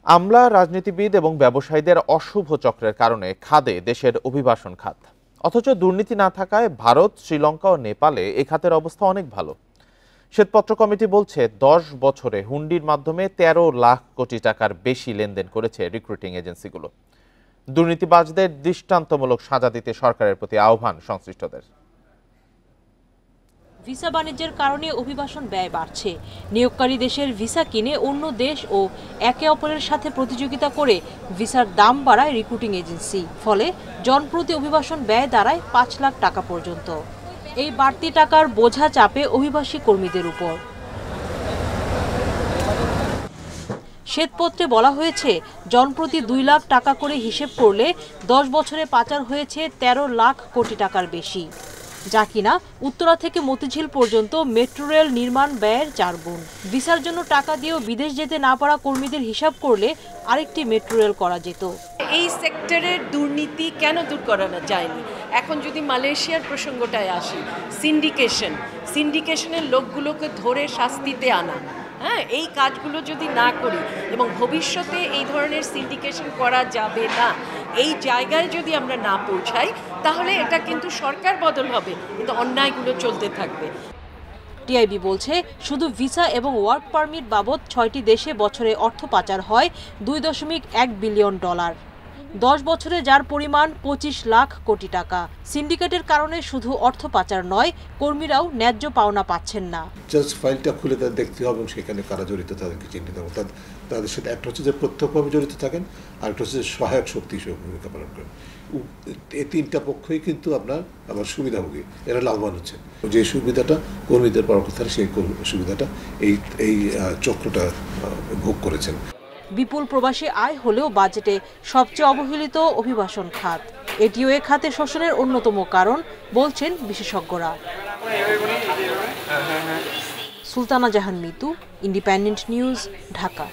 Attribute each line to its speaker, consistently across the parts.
Speaker 1: আমলা, রাজনীতিবিদ এবং ব্যবসায়ীদের অশুভ চক্রের কারণে খাদে দেশের অভিবাসন খাত। অথচ দুর্নীতি না থাকায় ভারত, শ্রীলঙ্কা ও নেপালে এই খাতের অবস্থা অনেক ভালো। শ্বেতপত্র কমিটি বলছে 10 বছরে হুন্ডির মাধ্যমে 13 লাখ কোটি টাকার বেশি লেনদেন করেছে রিক্রুটিং এজেন্সিগুলো। দুর্নীতিবাজদের দৃষ্টান্তমূলক সাজা দিতে সরকারের প্রতি আহ্বান সংশ্লিষ্টদের।
Speaker 2: ভিসা বাণিজ্যের কারণে অভিবাসন ব্যয় বাড়ছে। নিয়োগকারী দেশের ভিসা কিনে অন্য দেশ ও একে অপরের সাথে প্রতিযোগিতা করে ভিসার দাম বাড়ায় রিক্রুটিং এজেন্সি। ফলে জনপ্রতি অভিবাসন ব্যয় দাঁড়ায় 5 লাখ টাকা পর্যন্ত। এই বাড়তি টাকার বোঝা চাপে অভিবাসী কর্মীদের উপর। শ্বেতপত্রে বলা হয়েছে, জনপ্রতি 2 লাখ টাকা করে হিসেব করলে 10 বছরে পাচার হয়েছে 13 লাখ কোটি টাকার বেশি, যা কিনা উত্তরা থেকে মতিঝিল পর্যন্ত মেট্রো রেল নির্মাণ ব্যয়ের 4 গুণ। ভিসার জন্য টাকা দিয়েও বিদেশ যেতে না পারা কর্মীদের হিসাব করলে আরেকটি মেট্রো রেল করা যেত।
Speaker 3: এই সেক্টরের দুর্নীতি কেন দূর করানো যায়নি? এখন যদি মালয়েশিয়ার প্রসঙ্গটায় আসি, সিন্ডিকেশনের লোকগুলোকে ধরে শাস্তিতে আনা, হ্যাঁ, এই কাজগুলো যদি না করি এবং ভবিষ্যতে এই ধরনের সিন্ডিকেশন করা যাবে না, এই জায়গায় যদি আমরা না পৌঁছাই, তাহলে এটা কিন্তু সরকার বদল হবে, কিন্তু অন্যায়গুলো চলতে থাকবে।
Speaker 2: টিআইবি বলছে, শুধু ভিসা এবং ওয়ার্ক পারমিট বাবদ 6টি দেশে বছরে অর্থ পাচার হয় $2.1 বিলিয়ন। 10 বছরে যার পরিমাণ 25 লাখ কোটি টাকা। সিন্ডিকেটের কারণে শুধু অর্থ পাচার নয়, কর্মীরাও ন্যায্য পাওনা পাচ্ছেন না।
Speaker 4: জাস্ট ফাইলটা খুলে তাদের দেখতে হবে এবং সেখানে কারা জড়িত তাদেরকে চিহ্নিত হবে। তাদের সাথে একটা হচ্ছে যে প্রত্যক্ষভাবে জড়িত থাকেন, আরেকটা হচ্ছে যে সহায়ক শক্তি হিসেবে ভূমিকা পালন করেন। এই তিনটা পক্ষই কিন্তু আবার সুবিধাভোগী, এরা লাভবান হচ্ছে। যে সুবিধাটা কর্মীদের পাওয়ার কথা, সেই সুবিধাটা এই চক্রটা ভোগ করেছেন।
Speaker 2: বিপুল প্রবাসী আয় হলেও বাজেটে সবচেয়ে অবহেলিত অভিবাসন খাত। এটিও এ খাতে শোষণের অন্যতম কারণ বলছেন বিশেষজ্ঞরা। সুলতানা জাহান মিতু, ইন্ডিপেন্ডেন্ট নিউজ, ঢাকা।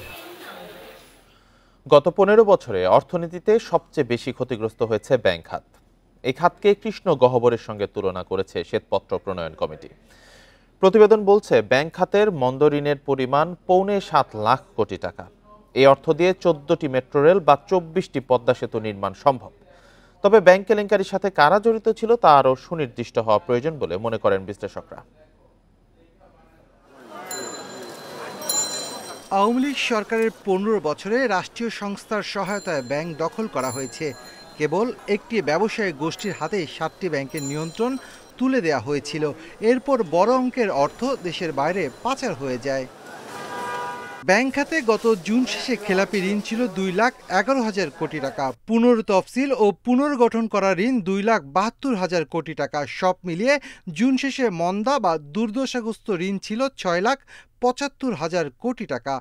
Speaker 1: গত 15 বছরে অর্থনীতিতে সবচেয়ে বেশি ক্ষতিগ্রস্ত হয়েছে ব্যাংক খাত। এই খাতকে কৃষ্ণ গহ্বরের সঙ্গে তুলনা করেছে শ্বেতপত্র প্রণয়ন কমিটি। প্রতিবেদন বলছে, ব্যাংক খাতের মন্দ ঋণের পরিমাণ 7.25 লাখ কোটি টাকা। এই অর্থ দিয়ে 14টি মেট্রো রেল বা 24টি পদ্মা সেতু নির্মাণ সম্ভব। তবে ব্যাংক কেলেঙ্কারির সাথে কারা জড়িত ছিল তা আরও সুনির্দিষ্ট হওয়া প্রয়োজন বলে মনে করেন বিশ্লেষকরা।
Speaker 5: আওয়ামী লীগ সরকারের 15 বছরে রাষ্ট্রীয় সংস্থার সহায়তায় ব্যাংক দখল করা হয়েছে। কেবল একটি ব্যবসায়ী গোষ্ঠীর হাতে 7টি ব্যাংকের নিয়ন্ত্রণ তুলে দেওয়া হয়েছিল। এরপর বড় অঙ্কের অর্থ দেশের বাইরে পাচার হয়ে যায়। ব্যাংক খাতে গত জুন শেষে খেলাপি ঋণ ছিল 2,11,000 কোটি টাকা। পুনর্তফসিল ও পুনর্গঠন করা ঋণ 2,72,000 কোটি টাকা। সব মিলিয়ে জুন শেষে মন্দা বা দুর্দশাগ্রস্ত ঋণ ছিল 6,75,000 কোটি টাকা।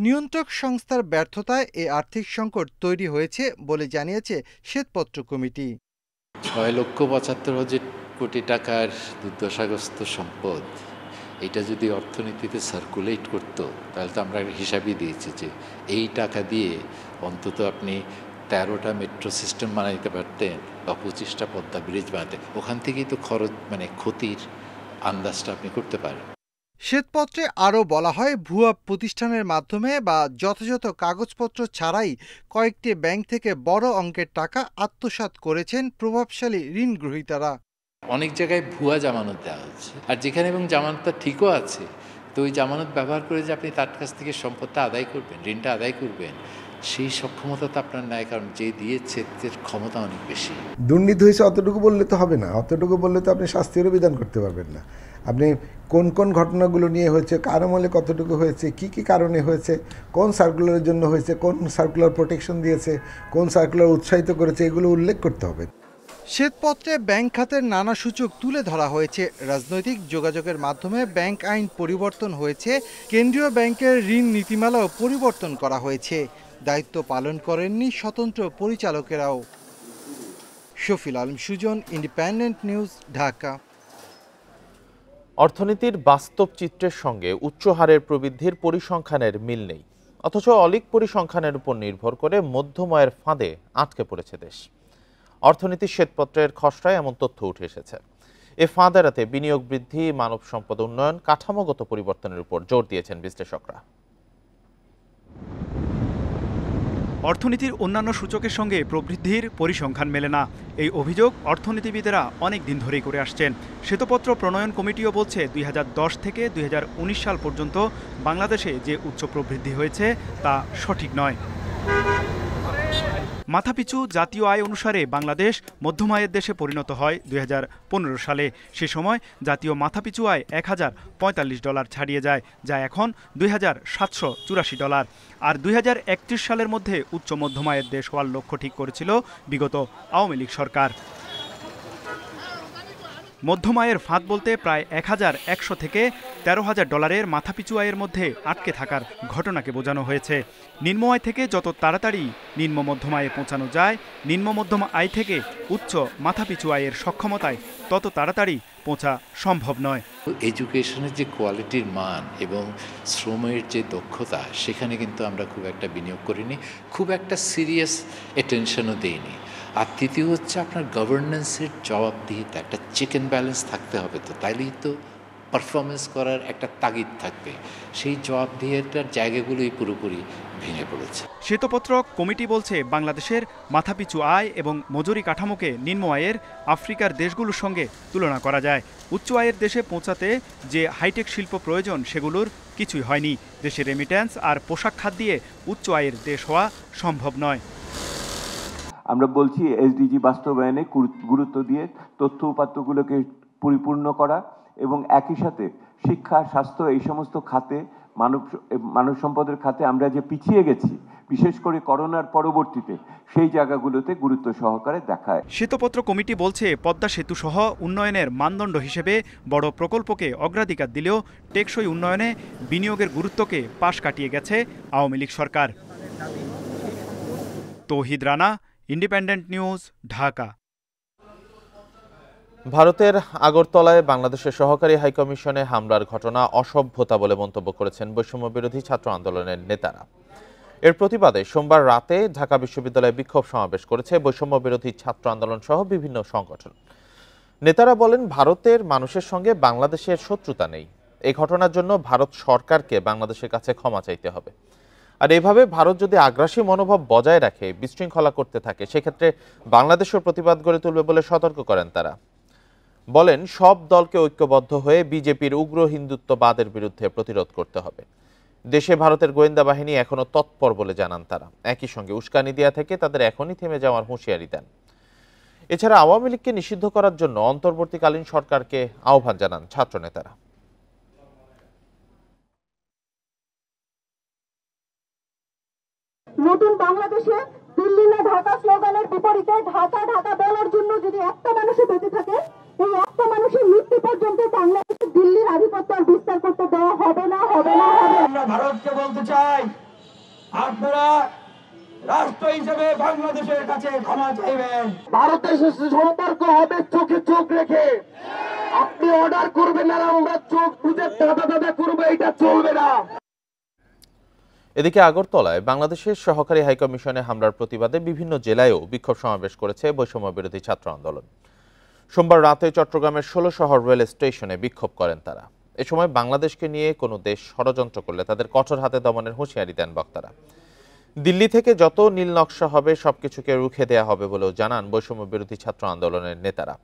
Speaker 5: নিয়ন্ত্রক সংস্থার ব্যর্থতায় এ আর্থিক সংকট তৈরি হয়েছে বলে জানিয়েছে শ্বেতপত্র কমিটি।
Speaker 6: 6,75,000 কোটি টাকার দুর্দশাগ্রস্ত সম্পদ, এটা যদি অর্থনীতিতে সার্কুলেট করতো, তাহলে তো আমরা হিসাবই দিয়েছি যে এই টাকা দিয়ে অন্তত আপনি 13টা মেট্রো সিস্টেম বানাইতে পারতেন বা 25টা পদ্মা ব্রিজ বানাতে। ওখান থেকেই তো খরচ ক্ষতির আন্দাজটা আপনি করতে পারেন।
Speaker 5: শ্বেতপত্রে আরও বলা হয়, ভুয়া প্রতিষ্ঠানের মাধ্যমে বা যথাযথ কাগজপত্র ছাড়াই কয়েকটি ব্যাংক থেকে বড় অঙ্কের টাকা আত্মসাৎ করেছেন প্রভাবশালী ঋণ গ্রহীতারা।
Speaker 6: অনেক জায়গায় ভুয়া জামানত দেওয়া হচ্ছে, আর যেখানে এবং জামানতটা ঠিকও আছে, তো ওই জামানত ব্যবহার করে যে আপনি তার কাছ থেকে সম্পদটা আদায় করবেন, ঋণটা আদায় করবেন, সেই সক্ষমতা তো আপনার নাই, কারণ যে দিয়েছে তার ক্ষমতা অনেক বেশি।
Speaker 7: দুর্নীতি হয়েছে অতটুকু বললে তো হবে না, অতটুকু বললে তো আপনি শাস্তিরও বিধান করতে পারবেন না। আপনি কোন কোন ঘটনাগুলো নিয়ে হয়েছে, কার আমলে কতটুকু হয়েছে, কি কি কারণে হয়েছে, কোন সার্কুলারের জন্য হয়েছে, কোন সার্কুলার প্রোটেকশন দিয়েছে, কোন সার্কুলার উৎসাহিত করেছে, এগুলো উল্লেখ করতে হবে।
Speaker 5: শ্বেতপত্রে ব্যাংক খাতের নানা সূচক তুলে ধরা হয়েছে। রাজনৈতিক যোগাযোগের মাধ্যমে ব্যাংক আইন পরিবর্তন হয়েছে, কেন্দ্রীয় ব্যাংকের ঋণ নীতিমালাও পরিবর্তন করা হয়েছে। দায়িত্ব পালন করেননি স্বতন্ত্র পরিচালকেরাও। Shafil Alam Sujan, Independent News, Dhaka.
Speaker 1: অর্থনীতির বাস্তব চিত্রের সঙ্গে উচ্চ হারের প্রবৃদ্ধির পরিসংখ্যানের মিল নেই, অথচ অলিক পরিসংখ্যানের উপর নির্ভর করে মধ্যম আয়ের ফাঁদে আটকে পড়েছে দেশ। অর্থনীতির শ্বেতপত্রের খসড়ায় এমন তথ্য উঠে এসেছে। এ ফাঁদ এড়াতে বিনিয়োগ বৃদ্ধি, মানব সম্পদ উন্নয়ন, কাঠামোগত পরিবর্তনের উপর জোর দিয়েছেন বিশ্লেষকরা।
Speaker 8: অর্থনীতির অন্যান্য সূচকের সঙ্গে প্রবৃদ্ধির পরিসংখ্যান মেলে না। এই অভিযোগ অর্থনীতিবিদেরা অনেক দিন ধরেই করে আসছেন। শ্বেতপত্র প্রণয়ন কমিটিও বলছে 2010 থেকে 2019 সাল পর্যন্ত বাংলাদেশে যে উচ্চ প্রবৃদ্ধি হয়েছে তা সঠিক নয়। মাথাপিছু জাতীয় আয় অনুসারে বাংলাদেশ মধ্যম আয়ের দেশে পরিণত হয় 2015 সালে। সে সময় জাতীয় মাথাপিছু আয় $1045 ছাড়িয়ে যায়, যা এখন $2784। আর 2031 সালের মধ্যে উচ্চ মধ্যম আয়ের দেশ হওয়ার লক্ষ্য ঠিক করেছিল বিগত আওয়ামী লীগ সরকার। মধ্যম আয়ের ফাঁদ বলতে প্রায় $1100 থেকে $13,000 মাথাপিছু আয়ের মধ্যে আটকে থাকার ঘটনাকে বোঝানো হয়েছে। নিম্ন আয় থেকে যত তাড়াতাড়ি নিম্ন মধ্যম আয়ে পৌঁছানো যায়, নিম্ন মধ্যম আয় থেকে উচ্চ মাথাপিছু আয়ের সক্ষমতায় তত তাড়াতাড়ি পৌঁছা সম্ভব নয়।
Speaker 6: এডুকেশনের যে কোয়ালিটির মান এবং শ্রমের যে দক্ষতা, সেখানে কিন্তু আমরা খুব একটা বিনিয়োগ করিনি, খুব একটা সিরিয়াস অ্যাটেনশনও দেইনি। আর তৃতীয় হচ্ছে আপনার গভর্নেন্সের জবাবদিহিতা, একটা চেক অ্যান্ড ব্যালেন্স থাকতে হবে, তো তাইলেই তো পারফরমেন্স করার একটা তাগিদ থাকবে। সেই জবাবদিহিতার জায়গাগুলোই পুরোপুরি ভেঙে পড়েছে।
Speaker 8: শ্বেতপত্র কমিটি বলছে বাংলাদেশের মাথাপিছু আয় এবং মজুরি কাঠামোকে নিম্ন আয়ের আফ্রিকার দেশগুলোর সঙ্গে তুলনা করা যায়। উচ্চ আয়ের দেশে পৌঁছাতে যে হাইটেক শিল্প প্রয়োজন সেগুলোর কিছুই হয়নি। দেশের রেমিট্যান্স আর পোশাক খাত দিয়ে উচ্চ আয়ের দেশ হওয়া সম্ভব নয়।
Speaker 9: আমরা বলছি এসডিজি বাস্তবায়নে গুরুত্ব দিয়ে তথ্য উপাত্তগুলোকে পরিপূর্ণ করা এবং একই সাথে শিক্ষা, স্বাস্থ্য এই সমস্ত খাতে মানব সম্পদের খাতে আমরা যে পিছিয়ে গেছি, বিশেষ করে করোনার পরবর্তীতে, সেই জায়গাগুলোতে গুরুত্ব সহকারে দেখায়।
Speaker 8: শ্বেতপত্র কমিটি বলছে পদ্মা সেতু সহ উন্নয়নের মানদণ্ড হিসেবে বড় প্রকল্পকে অগ্রাধিকার দিলেও টেকসই উন্নয়নে বিনিয়োগের গুরুত্বকে পাশ কাটিয়ে গেছে আওয়ামী লীগ সরকার। তৌহিদ রানা, ইন্ডিপেন্ডেন্ট নিউজ, ঢাকা।
Speaker 1: ভারতের আগরতলায় বাংলাদেশের সহকারী হাইকমিশনে হামলার ঘটনা অসভ্যতা বলে মন্তব্য করেছেন বৈষম্য বিরোধী ছাত্র আন্দোলনের নেতারা। এর প্রতিবাদে সোমবার রাতে ঢাকা বিশ্ববিদ্যালয়ে বিক্ষোভ সমাবেশ করেছে বৈষম্য বিরোধী ছাত্র আন্দোলন সহ বিভিন্ন সংগঠন। নেতারা বলেন, ভারতের মানুষের সঙ্গে বাংলাদেশের শত্রুতা নেই। এই ঘটনার জন্য ভারত সরকারকে বাংলাদেশের কাছে ক্ষমা চাইতে হবে। আর এভাবে ভারত যদি আগ্রাসী মনোভাব বজায় রাখে, বিশৃঙ্খলা করতে থাকে, সেক্ষেত্রে বাংলাদেশের প্রতিবাদ গড়ে তুলবে বলে সতর্ক করেন তারা। বলেন, সব দলকে ঐক্যবদ্ধ হয়ে বিজেপির উগ্র হিন্দুত্ববাদের বিরুদ্ধে প্রতিরোধ করতে হবে। দেশে ভারতের গোয়েন্দা বাহিনী এখনো তৎপর বলে জানান তারা। একই সঙ্গে উস্কানি দেয়া থেকে তাদের এখনই থেমে যাওয়ার হুঁশিয়ারি দেন। এছাড়া আওয়ামী লীগকে নিষিদ্ধ করার জন্য অন্তর্বর্তীকালীন সরকারকে আহ্বান জানান ছাত্র নেতারা।
Speaker 10: নতুন বাংলাদেশে দিল্লি না ঢাকা স্লোগানের বিপরীতে ঢাকা ঢাকা বলার জন্য যদি একটা মানুষও বেঁচে থাকে, এই একটা মানুষের মৃত্যু পর্যন্ত বাংলাদেশে দিল্লির আধিপত্য বিস্তার করতে দেওয়া হবে না, হবে না, হবে।
Speaker 11: আমরা ভারতকে বলতে চাই, আপনারা রাষ্ট্র হিসেবে বাংলাদেশের কাছে ক্ষমা চাইবেন। ভারতের সাথে সম্পর্ক হবে চোখে চোখ রেখে। আপনি অর্ডার করবেন আর আমরা চোখ বুঝে দাদা দাদা করবো, এটা চলবে না।
Speaker 1: এদিকে আগরতলায় বাংলাদেশের সহকারী হাইকমিশনে হামলার প্রতিবাদে বিভিন্ন জেলায়ও বিক্ষোভ সমাবেশ করেছে বৈষম্য বিরোধী ছাত্র আন্দোলন। সোমবার রাতে চট্টগ্রামের 16 শহর রেল স্টেশনে বিক্ষোভ করেন তারা। এ সময় বাংলাদেশকে নিয়ে কোনো দেশ ষড়যন্ত্র করলে তাদের কঠোর হাতে দমনের হুঁশিয়ারি দেন বক্তারা। দিল্লি থেকে যত নীল নকশা হবে সবকিছুকে রুখে দেয়া হবে বলেও জানান বৈষম্য বিরোধী ছাত্র আন্দোলনের নেতারা।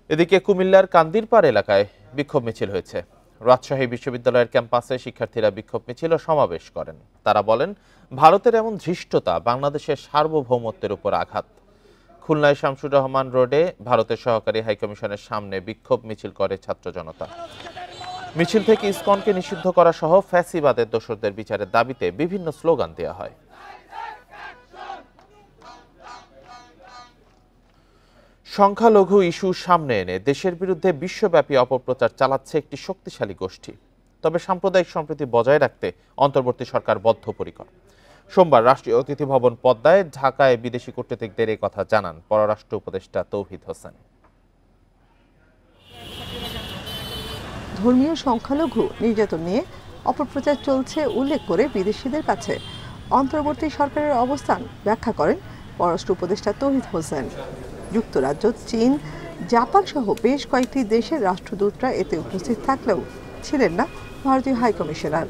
Speaker 1: এদিকে কুমিল্লার কান্দিরপাড় এলাকায় বিক্ষোভ মিছিল হয়েছে। রাজশাহী বিশ্ববিদ্যালয়ের ক্যাম্পাসে শিক্ষার্থীরা বিক্ষোভ মিছিল ও সমাবেশ করেন। তারা বলেন, ভারতের এমন ধৃষ্টতা বাংলাদেশের সার্বভৌমত্বের উপর আঘাত। খুলনায় শামসুর রহমান রোডে ভারতের সহকারী হাইকমিশনের সামনে বিক্ষোভ মিছিল করে ছাত্র জনতা। মিছিল থেকে ইসকনকে নিষিদ্ধ করা সহ ফ্যাসিবাদের দোসরদের বিচারের দাবিতে বিভিন্ন স্লোগান দেওয়া হয়। সংখ্যালঘু ইস্যু সামনে এনে দেশের বিরুদ্ধে বিশ্বব্যাপী অপপ্রচার চালাচ্ছে একটি শক্তিশালী গোষ্ঠী। তবে সাম্প্রদায়িক সম্প্রীতি বজায় রাখতে অন্তর্বর্তী সরকার বদ্ধপরিকর। সোমবার রাষ্ট্রীয় অতিথি ভবন পদ্মায় ঢাকায় বিদেশি কূটনীতিকদের এই কথা জানান পররাষ্ট্র উপদেষ্টা তৌহিদ হোসেন।
Speaker 12: ধর্মীয় সংখ্যালঘু নির্যাতন নিয়ে অপপ্রচার চলছে উল্লেখ করে বিদেশিদের কাছে অন্তর্বর্তী সরকারের অবস্থান ব্যাখ্যা করেন পররাষ্ট্র উপদেষ্টা তৌহিদ হোসেন। যুক্তরাজ্য, চীন, জাপান সহ বেশ কয়েকটি দেশের রাষ্ট্রদূতরা এতে উপস্থিত থাকলেও ছিলেন না ভারতীয় হাইকমিশনার।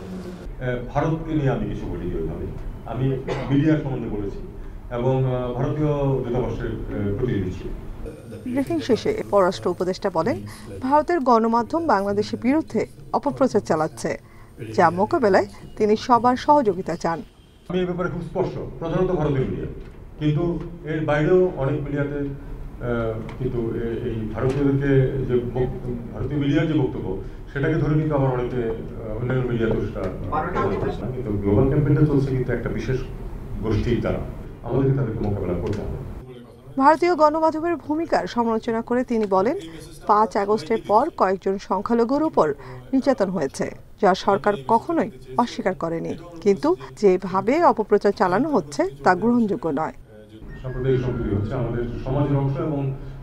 Speaker 13: ভারতকে নিয়ে আমি কিছু বলি, ওইভাবে আমি মিডিয়া সম্বন্ধে বলেছি এবং ভারতীয় দূতাবাসের প্রতিনিধি ছিল।
Speaker 12: ব্রিফিং শেষে পররাষ্ট্র উপদেষ্টা বলেন, ভারতের গণমাধ্যম বাংলাদেশের বিরুদ্ধে অপপ্রচার চালাচ্ছে, যা মোকাবেলায় তিনি সবার সহযোগিতা চান।
Speaker 13: আমি এই ব্যাপারে খুব স্পষ্ট, প্রধানত ভারতীয় মিডিয়া, কিন্তু এর বাইরেও অনেক মিডিয়াতে কিন্তু এই ভারতীয়দেরকে যে ভারতীয় মিডিয়ার যে বক্তব্য সেটাকে ধরে কিন্তু আবার অনেকে অন্যান্য মিডিয়া দোষটা, কিন্তু গ্লোবাল ক্যাম্পেইনটা চলছে কিন্তু একটা বিশেষ গোষ্ঠীর দ্বারা, আমাদেরকে তাদেরকে মোকাবেলা করতে হবে।
Speaker 12: ভারতীয় গণমাধ্যমের ভূমিকার সমালোচনা করে তিনি বলেন, 5 আগস্টের পর কয়েকজন সংখ্যালঘুর উপর নির্যাতন হয়েছে, যা সরকার কখনোই অস্বীকার করেনি, কিন্তু যেভাবে অপপ্রচার চালানো হচ্ছে তা গ্রহণযোগ্য নয়।
Speaker 13: সাম্প্রদায়িক সম্প্রীতি হচ্ছে আমাদের সমাজের অংশ এবং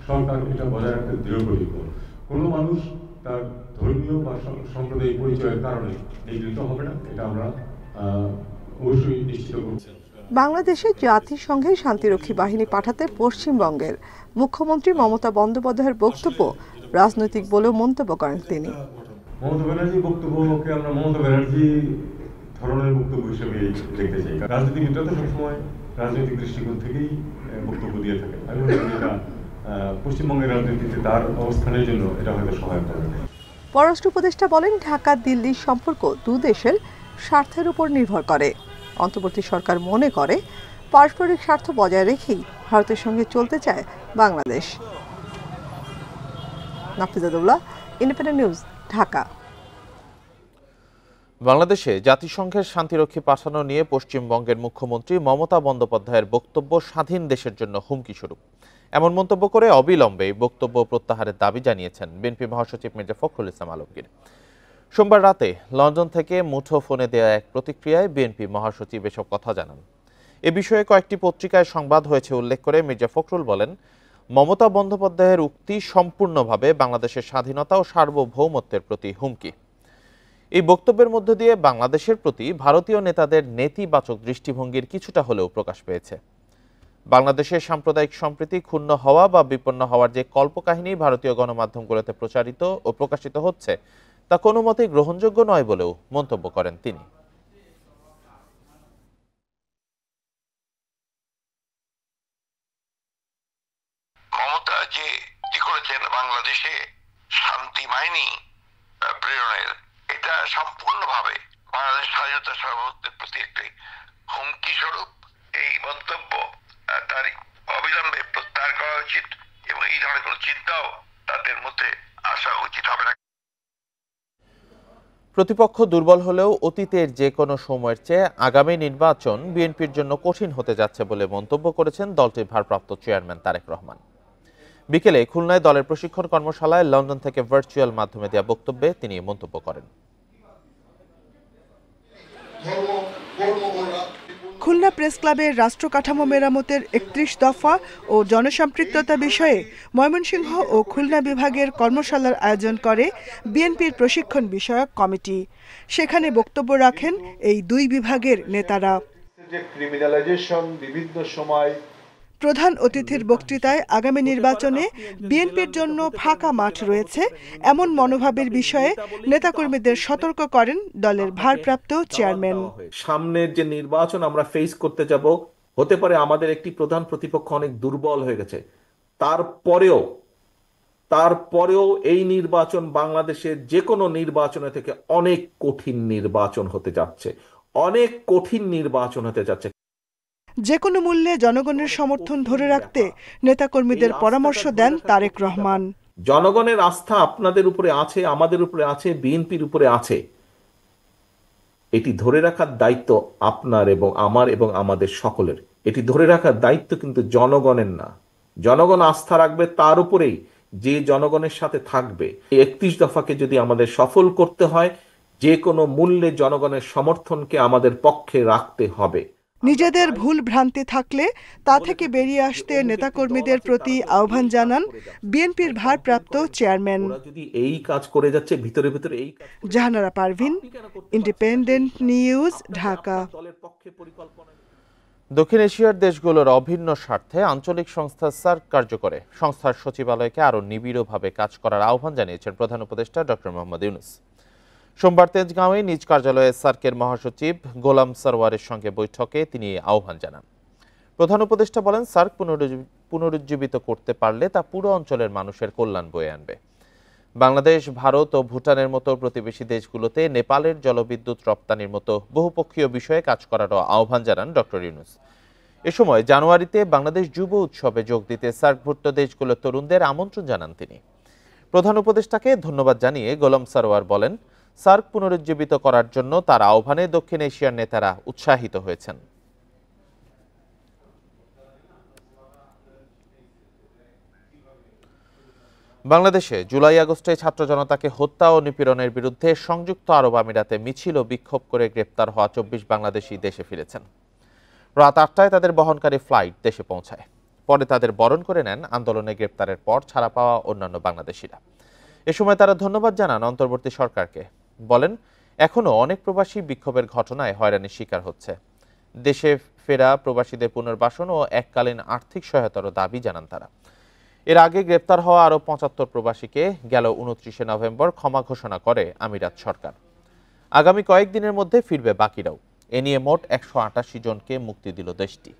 Speaker 13: সরকার এটা বজায় রাখতে দৃঢ় প্রতিজ্ঞ। কোনো মানুষ তার ধর্মীয় বা সাম্প্রদায়িক পরিচয়ের কারণে নিগৃহীত হবে না, এটা আমরা অবশ্যই নিশ্চিত করছি।
Speaker 12: বাংলাদেশে জাতিসংঘের শান্তিরক্ষী বাহিনী পাঠাতে পশ্চিমবঙ্গের মুখ্যমন্ত্রী মমতা বন্দ্যোপাধ্যায়ের বক্তব্য রাজনৈতিক বলেও মন্তব্য করেন তিনি।
Speaker 13: মমতা ব্যানার্জির বক্তব্যকে আমরা মমতা ব্যানার্জি ধরনের বক্তব্য হিসেবে দেখতে চাই। রাজনীতিবিদরা তো সবসময় রাজনৈতিক দৃষ্টিকোণ থেকেই বক্তব্য দিয়ে থাকে। আমি মনে করি এটা পশ্চিমবঙ্গের রাজনীতিতে তার অবস্থানের জন্য এটা হয়তো সহায়ক হবে।
Speaker 12: পররাষ্ট্র উপদেষ্টা বলেন, ঢাকা দিল্লির সম্পর্ক দু দেশের স্বার্থের উপর নির্ভর করে। অন্তর্বর্তী সরকার মনে করে পারস্পরিক স্বার্থ বজায় রেখেই ভারতের সঙ্গে চলতে চায় বাংলাদেশ। Nafijatullah, Independent News, Dhaka.
Speaker 1: বাংলাদেশে জাতিসংঘের শান্তিরক্ষী পাঠানো নিয়ে পশ্চিমবঙ্গের মুখ্যমন্ত্রী মমতা বন্দ্যোপাধ্যায়ের বক্তব্য স্বাধীন দেশের জন্য হুমকি স্বরূপ। এমন মন্তব্য করে অবিলম্বে বক্তব্য প্রত্যাহারের দাবি জানিয়েছেন বিএনপি মহাসচিব মির্জা ফখরুল ইসলাম আলমগীর। সোমবার রাতে লন্ডন থেকে মুঠোফোনে দেয়া এক প্রতিক্রিয়ায় বিএনপি মহাসচিব এসব কথা জানান। এ বিষয়ে কয়েকটি পত্রিকায় সংবাদ হয়েছে উল্লেখ করে মির্জা ফখরুল বলেন, মমতা বন্দ্যোপাধ্যায়ের উক্তি সম্পূর্ণভাবে বাংলাদেশের স্বাধীনতা ও সার্বভৌমত্বের প্রতি হুমকি। এই বক্তব্যের মধ্য দিয়ে বাংলাদেশের প্রতি ভারতীয় নেতাদের নেতিবাচক দৃষ্টিভঙ্গির কিছুটা হলেও প্রকাশ পেয়েছে। বাংলাদেশের সাম্প্রদায়িক সম্প্রীতি ক্ষুণ্ণ হওয়া বা বিপন্ন হওয়ার যে কল্পকাহিনী ভারতীয় গণমাধ্যমগুলোতে প্রচারিত ও প্রকাশিত হচ্ছে তা কোনো মতেই গ্রহণযোগ্য নয় বলেও মন্তব্য করেন তিনি।
Speaker 14: মমতা যে করেছেন বাংলাদেশে শান্তি বাহিনী প্রেরণের, এটা সম্পূর্ণভাবে বাংলাদেশ স্বাধীনতা সার্বভৌমত্বের প্রতি একটি হুমকি স্বরূপ। এই মন্তব্য তার অবিলম্বে প্রত্যাহার করা উচিত এবং এই ধরনের কোনো চিন্তাও তাদের মধ্যে আসা উচিত হবে না।
Speaker 1: প্রতিপক্ষ দুর্বল হলেও অতীতের যে কোনো সময়ের চেয়ে আগামী নির্বাচন বিএনপির জন্য কঠিন হতে যাচ্ছে বলে মন্তব্য করেছেন দলটির ভারপ্রাপ্ত চেয়ারম্যান তারেক রহমান। বিকেলে খুলনায় দলের প্রশিক্ষণ কর্মশালায় লন্ডন থেকে ভার্চুয়াল মাধ্যমে দেওয়া বক্তব্যে তিনি মন্তব্য করেন।
Speaker 15: খুলনা প্রেস ক্লাবের রাষ্ট্র কাঠামো মেরামতের 31 দফা ও জনসম্পৃক্ততা বিষয়ে ময়মনসিংহ ও খুলনা বিভাগের কর্মশালার আয়োজন করে বিএনপির প্রশিক্ষণ বিষয়ক কমিটি। সেখানে বক্তব্য রাখেন এই দুই বিভাগের নেতারা।
Speaker 16: ক্রিমিনালাইজেশন বিভিন্ন সময়
Speaker 15: প্রধান অতিথির বক্তৃতায় আগামী নির্বাচনে বিএনপির জন্য ফাঁকা মাঠ রয়েছে এমন মনোভাবের বিষয়ে নেতাকর্মীদের সতর্ক করেন দলের ভারপ্রাপ্ত চেয়ারম্যান।
Speaker 17: সামনের যে নির্বাচন আমরা ফেস করতে যাব, হতে পারে আমাদের একটি প্রধান প্রতিপক্ষ অনেক দুর্বল হয়ে গেছে, তারপরেও এই নির্বাচন বাংলাদেশের যে কোনো নির্বাচনের থেকে অনেক কঠিন নির্বাচন হতে যাচ্ছে, অনেক কঠিন নির্বাচন হতে যাচ্ছে।
Speaker 15: যে কোনো মূল্যে জনগণের সমর্থন ধরে রাখতে নেতাকর্মীদের পরামর্শ দেন তারেক রহমান।
Speaker 17: জনগণের আস্থা আপনাদের উপরে আছে, আমাদের উপরে আছে, বিএনপির উপরে আছে। এটি ধরে রাখার দায়িত্ব আপনার এবং আমার এবং আমাদের সকলের। এটি ধরে রাখার দায়িত্ব কিন্তু জনগণের না। জনগণ আস্থা রাখবে তার উপরেই যে জনগণের সাথে থাকবে। এই 31 দফাকে যদি আমাদের সফল করতে হয়, যে কোনো মূল্যে জনগণের সমর্থনকে আমাদের পক্ষে রাখতে হবে।
Speaker 15: নিজেদের ভুল ভ্রান্তি থাকলে তা থেকে বেরিয়ে আসতে নেতাকর্মীদের প্রতি আহ্বান জানান বিএনপির ভারপ্রাপ্ত চেয়ারম্যান।
Speaker 17: যদি এই কাজ করে যাচ্ছে ভিতরে ভিতরে এই
Speaker 15: জাহানারা পারভিন, ইন্ডিপেন্ডেন্ট নিউজ, ঢাকা।
Speaker 1: দক্ষিণ এশিয়ার দেশগুলোর অভিন্ন স্বার্থে আঞ্চলিক সংস্থা সার্ক কার্যকরে সংস্থার সচিবালয়কে আরও নিবিড়ভাবে কাজ করার আহ্বান জানিয়েছেন প্রধান উপদেষ্টা ডক্টর মোহাম্মদ ইউনূস। সোমবার তেজগাঁওয়ে নিজ কার্যালয়ে সার্কের মহাসচিব গোলাম সরওয়ারের সঙ্গে বৈঠকে তিনি আহ্বান জানান। প্রধান উপদেষ্টা বলেন, সার্ক পুনরুজ্জীবিত করতে পারলে তা পুরো অঞ্চলের মানুষের কল্যাণ বয়ে আনবে। বাংলাদেশ, ভারত ও ভুটানের মতো প্রতিবেশী দেশগুলোতে নেপালের জলবিদ্যুৎ রপ্তানির মতো বহুপক্ষীয় বিষয়ে কাজ করারও আহ্বান জানান ডক্টর ইউনূস। এ সময় জানুয়ারিতে বাংলাদেশ যুব উৎসবে যোগ দিতে সার্কভুক্ত দেশগুলোর তরুণদের আমন্ত্রণ জানান তিনি। প্রধান উপদেষ্টাকে ধন্যবাদ জানিয়ে গোলাম সরওয়ার বলেন, সার্ক পুনরুজ্জীবিত করার জন্য তার আহ্বানে দক্ষিণ এশিয়ার নেতারা উৎসাহিত হয়েছেন। বাংলাদেশে জুলাই আগস্টে ছাত্র জনতাকে হত্যা ও নিপীড়নের বিরুদ্ধে সংযুক্ত আরব আমিরাতে মিছিল ও বিক্ষোভ করে গ্রেপ্তার হওয়া 24 বাংলাদেশি দেশে ফিরেছেন। রাত 8টায় তাদের বহনকারী ফ্লাইট দেশে পৌঁছায়। পরে তাদের বরণ করে নেন আন্দোলনে গ্রেপ্তারের পর ছাড়া পাওয়া অন্যান্য বাংলাদেশিরা। এ সময় তারা ধন্যবাদ জানান অন্তর্বর্তী সরকারকে। বলেন, এখনও অনেক প্রবাসী বিক্ষোভের ঘটনায় হয়রানির শিকার হচ্ছে। দেশে ফেরা প্রবাসীদের পুনর্বাসন ও এককালীন আর্থিক সহায়তারও দাবি জানান তারা। এর আগে গ্রেপ্তার হওয়া আরও 75 প্রবাসীকে গেল 29 নভেম্বর ক্ষমা ঘোষণা করে আমিরাত সরকার। আগামী কয়েকদিনের মধ্যে ফিরবে বাকিরাও। এ নিয়ে মোট 188 জনকে মুক্তি দিল দেশটি।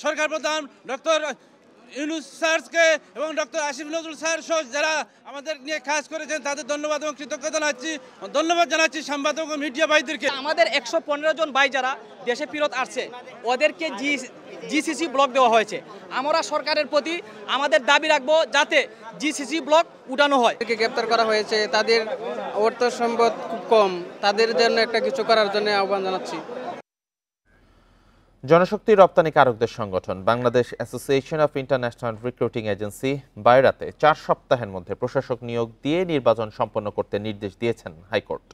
Speaker 18: সরকার প্রধান ডক্টর ইউনূস স্যারকে এবং ডক্টর আসিফ নজরুল স্যার সহ যারা আমাদের নিয়ে কাজ করেছেন তাদের ধন্যবাদ এবং কৃতজ্ঞতা জানাচ্ছি সাংবাদিক ও মিডিয়া ভাইদেরকে।
Speaker 19: আমাদের 115 জন ভাই যারা দেশে ফেরত আসছে ওদেরকে জিসিসি ব্লক দেওয়া হয়েছে। আমরা সরকারের প্রতি আমাদের দাবি রাখবো যাতে জিসিসি ব্লক উঠানো হয়।
Speaker 20: গ্রেপ্তার করা হয়েছে, তাদের অর্থ সম্পদ খুব কম, তাদের জন্য একটা কিছু করার জন্য আহ্বান জানাচ্ছি।
Speaker 1: জনশক্তি রপ্তানিকারকদের সংগঠন Bangladesh Association of International Recruiting Agency বায়রাতে 4 সপ্তাহের মধ্যে প্রশাসক নিয়োগ দিয়ে নির্বাচন সম্পন্ন করতে নির্দেশ দিয়েছেন হাইকোর্ট।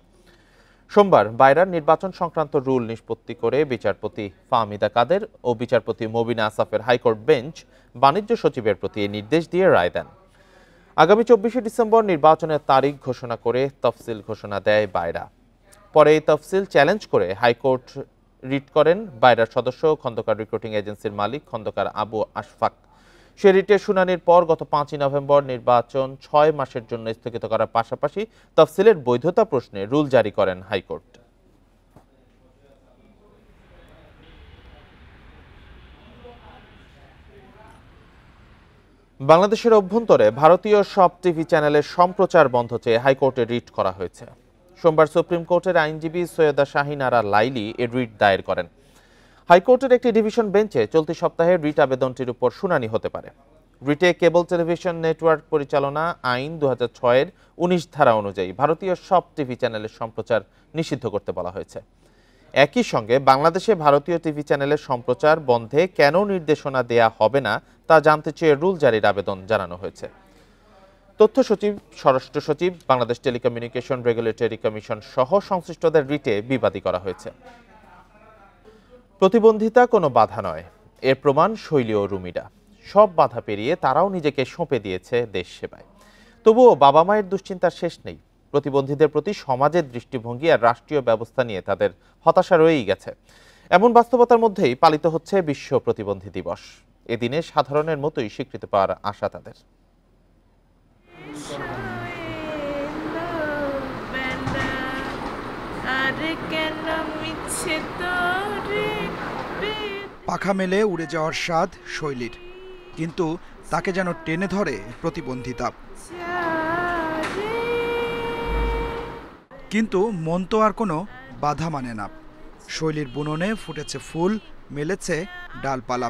Speaker 1: সোমবার বায়রার নির্বাচন সংক্রান্ত রুল নিষ্পত্তি করে বিচারপতি ফাহমিদা কাদের ও বিচারপতি মবিনা আসাফের হাইকোর্ট বেঞ্চ বাণিজ্য সচিবের প্রতি এই নির্দেশ দিয়ে রায় দেন। আগামী 24 ডিসেম্বর নির্বাচনের তারিখ ঘোষণা করে তফসিল ঘোষণা দেয় বায়রা। পরে এই তফসিল চ্যালেঞ্জ করে হাইকোর্ট রিট করেন বায়রার সদস্য খন্দকার রিক্রুটিং এজেন্সির মালিক খন্দকার আবু আশফাক। সে রিটের শুনানির পর গত 5 নভেম্বর নির্বাচন 6 মাসের জন্য স্থগিত করার পাশাপাশি তফসিলের বৈধতা প্রশ্নে রুল জারি করেন হাইকোর্ট। বাংলাদেশের অভ্যন্তরে ভারতীয় সব টিভি চ্যানেলের সম্প্রচার বন্ধ চেয়ে হাইকোর্টে রিট করা হয়েছে। সোমবার সুপ্রিম কোর্টের আইনজীবী সৈয়দা শাহিন আরা লাইলি এ রিট দায়ের করেন। হাইকোর্টের একটি ডিভিশন বেঞ্চে চলতি সপ্তাহে রিট আবেদনটির উপর শুনানি হতে পারে। রিটে কেবল টেলিভিশন নেটওয়ার্ক পরিচালনা আইন 2006-এর 19 ধারা অনুযায়ী ভারতীয় সব টিভি চ্যানেলের সম্প্রচার নিষিদ্ধ করতে বলা হয়েছে। একই সঙ্গে বাংলাদেশে ভারতীয় টিভি চ্যানেলের সম্প্রচার বন্ধে কেন নির্দেশনা দেয়া হবে না তা জানতে চেয়ে রুল জারির আবেদন জানানো হয়েছে। তথ্য সচিব, স্বরাষ্ট্র সচিব, বাংলাদেশ টেলিকমিউনিকেশন রেগুলেটরি কমিশন সহ সংশ্লিষ্টদের রিটে বিবাদী করা হয়েছে। প্রতিবন্ধিতা কোনো বাধা নয়, এর প্রমাণ শৈলী ও রুমিরা। সব বাধা পেরিয়ে তারাও নিজেকে সঁপে দিয়েছে দেশ সেবায়। তবুও বাবা মায়ের দুশ্চিন্তার শেষ নেই। প্রতিবন্ধীদের প্রতি সমাজের দৃষ্টিভঙ্গি আর রাষ্ট্রীয় ব্যবস্থা নিয়ে তাদের হতাশা রয়েই গেছে। এমন বাস্তবতার মধ্যেই পালিত হচ্ছে বিশ্ব প্রতিবন্ধী দিবস। এদিনে সাধারণের মতোই স্বীকৃতি পাওয়ার আশা তাদের।
Speaker 5: পাখা মেলে উড়ে যাওয়ার স্বাদ শৈলীর, কিন্তু তাকে যেন টেনে ধরে প্রতিবন্ধিতা। কিন্তু মন তো আর কোনো বাধা মানে না। শৈলীর বুননে ফুটেছে ফুল, মেলেছে ডালপালা।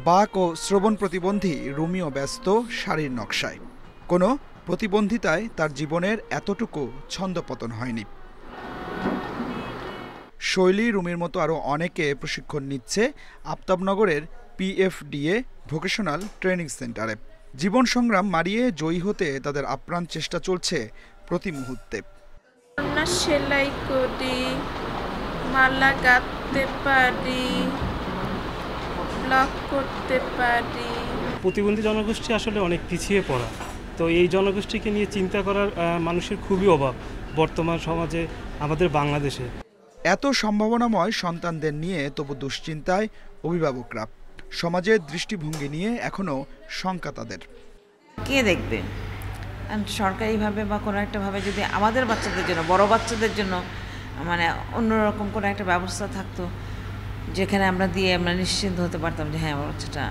Speaker 5: বাক ও শ্রবণ প্রতিবন্ধী রুমিও ব্যস্ত শাড়ির নকশায়। কোনো প্রতিবন্ধিতায় তার জীবনের এতটুকু ছন্দপতন হয়নি। শৈলী রুমির মতো আরও অনেকে প্রশিক্ষণ নিচ্ছে আফতাবনগরের PFDA ভোকেশনাল ট্রেনিং সেন্টারে। জীবন সংগ্রাম মারিয়ে জয়ী হতে তাদের আপ্রাণ চেষ্টা চলছে প্রতি মুহূর্তে।
Speaker 21: সেলাই করি, মালা গাঁথতে পারি, ব্লক করতে পারি।
Speaker 22: প্রতিবন্ধী জনগোষ্ঠী আসলে অনেক পিছিয়ে পড়া, তো এই জনগোষ্ঠীকে নিয়ে চিন্তা করার মানুষের খুবই অভাব বর্তমান সমাজে আমাদের বাংলাদেশে।
Speaker 3: এত সম্ভাবনাময় সন্তানদের নিয়ে তবু দুশ্চিন্তায় অভিভাবকরা। সমাজের দৃষ্টিভঙ্গি নিয়ে এখনও শঙ্কা তাদের।
Speaker 4: কে দেখবে? সরকারিভাবে বা কোনো একটা ভাবে যদি আমাদের বাচ্চাদের জন্য, বড় বাচ্চাদের জন্য মানে অন্যরকম কোনো একটা ব্যবস্থা থাকতো, যেখানে আমরা নিশ্চিন্ত হতে পারতাম যে হ্যাঁ আমার বাচ্চাটা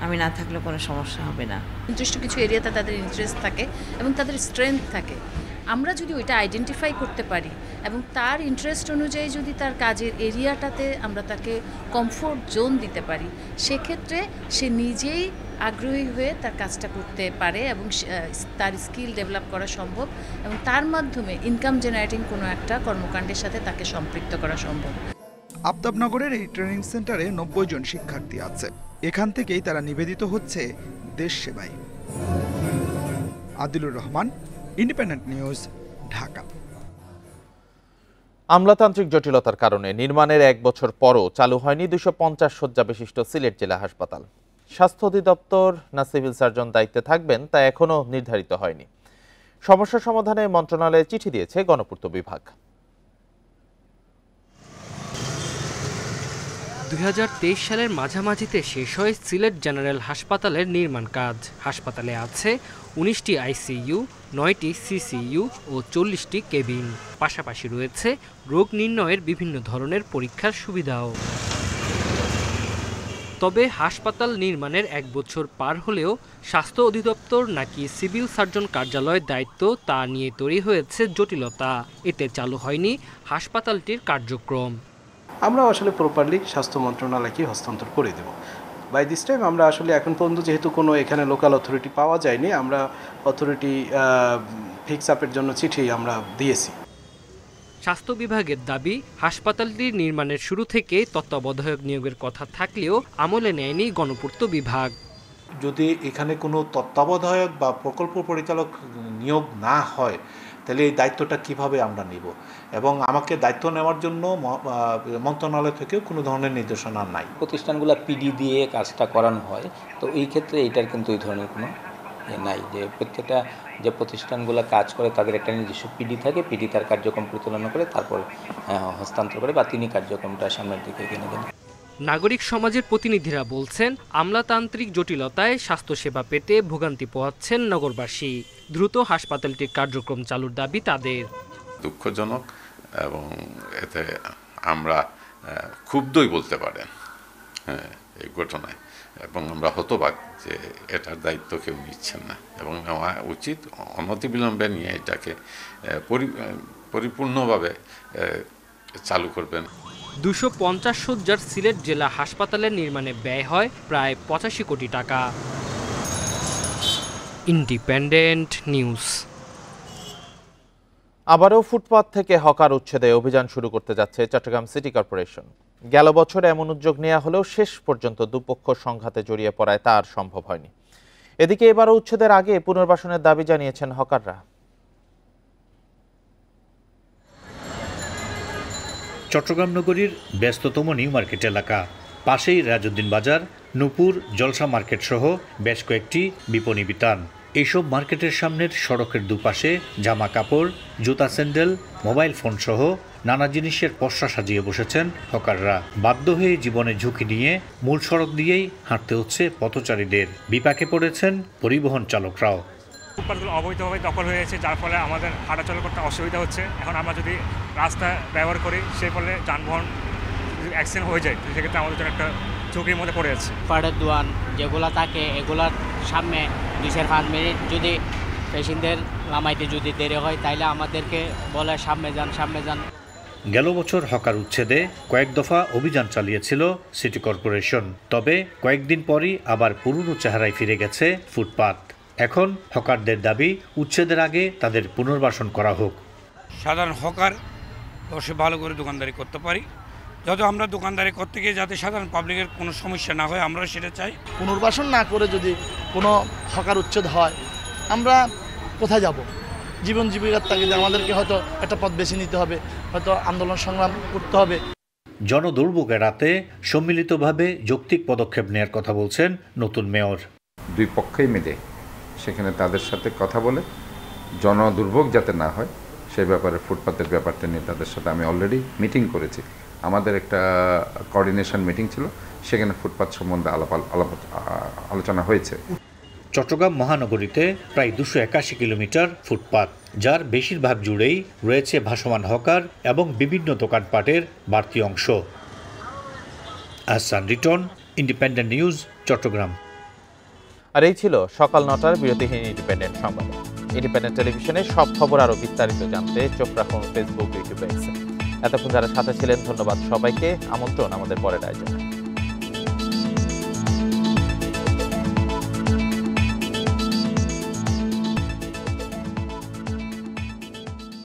Speaker 4: আমি না থাকলে কোনো সমস্যা হবে না।
Speaker 23: নির্দিষ্ট কিছু এরিয়াতে তাদের ইন্টারেস্ট থাকে এবং তাদের স্ট্রেংথ থাকে। আমরা যদি ওইটা আইডেন্টিফাই করতে পারি এবং তার ইন্টারেস্ট অনুযায়ী যদি তার কাজের এরিয়াটাতে আমরা তাকে কমফোর্ট জোন দিতে পারি, সেক্ষেত্রে সে নিজেই আগ্রহী হয়ে তার কাজটা করতে পারে এবং তার স্কিল ডেভেলপ করা সম্ভব এবং তার মাধ্যমে ইনকাম জেনারেটিং কোনো একটা কর্মকাণ্ডের সাথে তাকে সম্পৃক্ত করা সম্ভব।
Speaker 3: আফতাবনগরের এই ট্রেনিং সেন্টারে 90 জন শিক্ষার্থী আছে। এখান থেকেই তারা নিবেদিত হচ্ছে দেশ সেবায়। Adilur Rahman, Independent News, Dhaka.
Speaker 1: আমলাতান্ত্রিক জটিলতার কারণে নির্মাণের 1 বছর পরও চালু হয়নি 250 শয্যা বিশিষ্ট সিলেট জেলা হাসপাতাল। স্বাস্থ্য অধিদপ্তর না সিভিল সার্জন দায়িত্বে থাকবেন তা এখনও নির্ধারিত হয়নি। সমস্যা সমাধানে মন্ত্রণালয়ে চিঠি দিয়েছে গণপূর্ত বিভাগ।
Speaker 24: 2023 সালের মাঝামাঝিতে শেষ হয় সিলেট জেনারেল হাসপাতালের নির্মাণ কাজ। হাসপাতালে আছে 19টি আইসিইউ, 9টি সিসিইউ ও 40টি কেবিন। পাশাপাশি রয়েছে রোগ নির্ণয়ের বিভিন্ন ধরনের পরীক্ষার সুবিধাও। তবে হাসপাতাল নির্মাণের 1 বছর পার হলেও স্বাস্থ্য অধিদপ্তর নাকি সিভিল সার্জন কার্যালয়ের দায়িত্ব তা নিয়ে তৈরি হয়েছে জটিলতা। এতে চালু হয়নি হাসপাতালটির কার্যক্রম।
Speaker 25: আমরা আসলে প্রপারলি স্বাস্থ্য মন্ত্রণালয়কে হস্তান্তর করে দেব। বাই দিস টাইম আমরা আসলে এখন পর্যন্ত যেহেতু কোনো এখানে লোকাল অথরিটি পাওয়া যায়নি, আমরা অথরিটি ফিক্স আপের জন্য চিঠি আমরা দিয়েছি।
Speaker 24: স্বাস্থ্য বিভাগের দাবি, হাসপাতালটির নির্মাণের শুরু থেকে তত্ত্বাবধায়ক নিয়োগের কথা থাকলেও আমলে নেয়নি গণপূর্ত বিভাগ।
Speaker 26: যদি এখানে কোনো তত্ত্বাবধায়ক বা প্রকল্প পরিচালক নিয়োগ না হয় তাহলে এই দায়িত্বটা কিভাবে আমরা নিব, এবং আমাকে দায়িত্ব নেওয়ার জন্য মন্ত্রণালয় থেকেও কোনো ধরনের নির্দেশনা নাই।
Speaker 27: প্রতিষ্ঠানগুলো পিডি দিয়ে কাজটা করানো হয়, তো এই ক্ষেত্রে এইটার কিন্তু এই ধরনের কোনো নাই, যে প্রত্যেকটা যে প্রতিষ্ঠানগুলো কাজ করে তাদের একটা নিজস্ব পিডি থাকে, পিডি তার কার্যক্রম পরিচালনা করে তারপর হস্তান্তর করে বা তিনি কার্যক্রমটা সামনের দিকে এগিয়ে নেবেন।
Speaker 24: নাগরিক সমাজের প্রতিনিধিরা বলছেন, আমলাতান্ত্রিক জটিলতায় স্বাস্থ্যসেবা পেতে ভোগান্তি পোহাচ্ছেন নগরবাসী। দ্রুত হাসপাতালটির কার্যক্রম চালুর দাবি তাদের।
Speaker 28: দুঃখজনক এবং এতে আমরা ক্ষুব্ধই বলতে পারেন এই ঘটনায়, এবং আমরা হতবাক যে এটার দায়িত্ব কেউ নিচ্ছেন না, এবং নেওয়া উচিত অনতিবিলম্বে নিয়ে এটাকে পরিপূর্ণভাবে চালু করবেন।
Speaker 24: 250 শয্যার সিলেট জেলা হাসপাতালের নির্মাণে ব্যয় হয় প্রায় 85 কোটি টাকা। Independent news.
Speaker 1: আবারও ফুটপাত থেকে হকার উচ্ছেদে অভিযান শুরু করতে যাচ্ছে চট্টগ্রাম সিটি কর্পোরেশন। গেল বছর এমন উদ্যোগ নেওয়া হলেও শেষ পর্যন্ত দুপক্ষ সংঘাতে জড়িয়ে পড়ায় তা আর সম্ভব হয়নি। এদিকে এবারও উচ্ছেদের আগে পুনর্বাসনের দাবি জানিয়েছেন হকাররা।
Speaker 29: চট্টগ্রাম নগরীর ব্যস্ততম নিউ মার্কেট এলাকা, পাশেই রাজউদ্দিন বাজার, নূপুর, জলসা মার্কেট সহ বেশ কয়েকটি বিপণী বিতান। এইসব মার্কেটের সামনের সড়কের দুপাশে জামা কাপড়, জুতা, স্যান্ডেল, মোবাইল ফোন সহ নানা জিনিসের পসরা সাজিয়ে বসেছেন হকাররা। বাধ্য হয়ে জীবনের ঝুঁকি নিয়ে মূল সড়ক দিয়েই হাঁটতে হচ্ছে পথচারীদের। বিপাকে পড়েছেন পরিবহন চালকরাও।
Speaker 30: ফুটপাতগুলো অবৈধভাবে দখল হয়েছে, যার ফলে আমাদের হাঁটাচলা করতে অসুবিধা হচ্ছে। এখন আমরা যদি রাস্তা ব্যবহার করি, সেই ফলে যানবাহন যদি অ্যাক্সিডেন্ট হয়ে যায়, সেক্ষেত্রে আমাদের জন্য একটা ঝুঁকির মধ্যে পড়ে যাচ্ছে।
Speaker 31: পাড়ের দোয়ান যেগুলো থাকে, এগুলার সামনে 2-5 মিনিট যদি পেশেন্টদের নামাইতে যদি দেরি হয়, তাইলে আমাদেরকে বলে সামনে যান, সামনে যান।
Speaker 29: গেল বছর হকার উচ্ছেদে কয়েক দফা অভিযান চালিয়েছিল সিটি কর্পোরেশন। তবে কয়েকদিন পরই আবার পুরনো চেহারায় ফিরে গেছে ফুটপাত। এখন হকারদের দাবি, উচ্ছেদের আগে তাদের পুনর্বাসন করা হোক।
Speaker 32: সাধারণ হকার বসে ভালো করে দোকানদারি করতে পারি, যত আমরা দোকানদারি করতে গিয়ে যাতে সাধারণ পাবলিকের কোনো সমস্যা না হয়, আমরা সেটা চাই।
Speaker 33: পুনর্বাসন না করে যদি কোনো হকার উচ্ছেদ হয়, আমরা কোথায় যাব? জীবন জীবিকার তাগিদে আমাদেরকে হয়তো একটা পথ বেছে নিতে হবে, হয়তো আন্দোলন সংগ্রাম করতে হবে।
Speaker 29: জনদুর্ভোগ এড়াতে সম্মিলিতভাবে যৌক্তিক পদক্ষেপ নেওয়ার কথা বলছেন নতুন মেয়র।
Speaker 34: দুই পক্ষই মিলে সেখানে তাদের সাথে কথা বলে জনদুর্ভোগ যাতে না হয়
Speaker 2: সেই ব্যাপারে ফুটপাতের ব্যাপারটা নিয়ে তাদের সাথে আমি অলরেডি মিটিং করেছি। আমাদের একটা কোঅর্ডিনেশন মিটিং ছিল, সেখানে ফুটপাত সম্বন্ধে আলোচনা হয়েছে।
Speaker 29: চট্টগ্রাম মহানগরীতে প্রায় 281 কিলোমিটার ফুটপাত, যার বেশিরভাগ জুড়েই রয়েছে ভাসমান হকার এবং বিভিন্ন দোকানপাটের বাড়তি অংশ। Ahsan Riton, Independent News, Chattogram.
Speaker 1: আর এই ছিল সকাল 9টার বিরতিহীন ইন্ডিপেন্ডেন্ট সংবাদ। ইন্ডিপেন্ডেন্ট টেলিভিশনের সব খবর আরও বিস্তারিত জানতে চোখ রাখুন ফেসবুক, ইউটিউবে। এতক্ষণ যারা সাথে ছিলেন ধন্যবাদ সবাইকে। আমন্ত্রণ আমাদের পরের আয়োজনে।